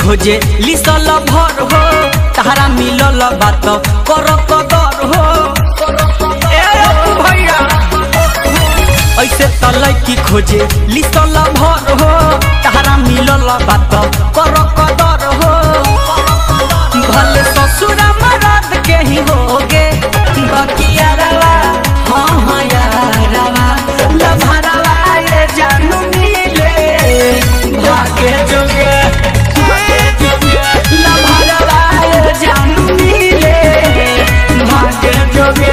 खोजे लिसल भर हो तारा मिलल बात कर कदर हो भैया ऐसे तल की खोजे लिसल भर हो तारा मिलल बात कर कदर हो भले ससुर मरद के ही होगे बकिया रवा हाँ हाँ यारवा लभरवा ये जानू मिले भागे जोगे लभरवा ये जानू मिले भागे जोगे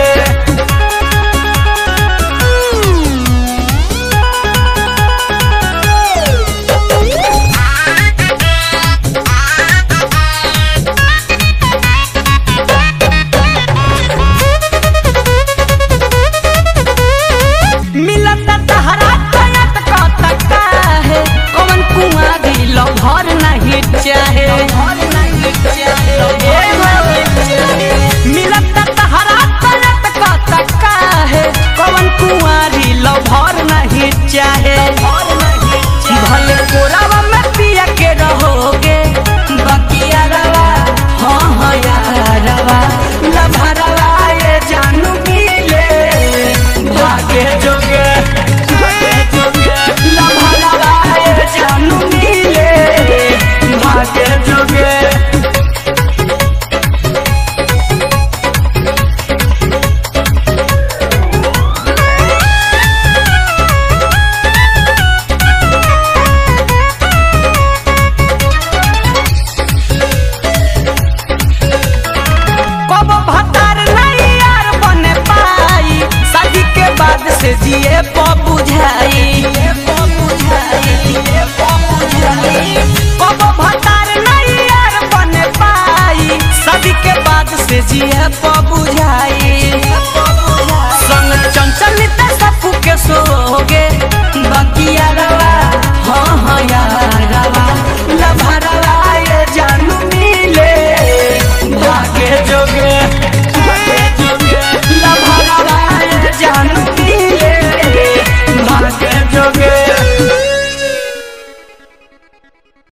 चाहे भले कोरावा में पिया के रहोगे बकिया रवा हाँ हाँ यारवा लभरवा ये जानू मिले भागे जोगे लभरवा ये जानू मिले भागे जोगे से जिए बुझाई कब भतार नहीं यार बन पाई शादी के बाद से जिए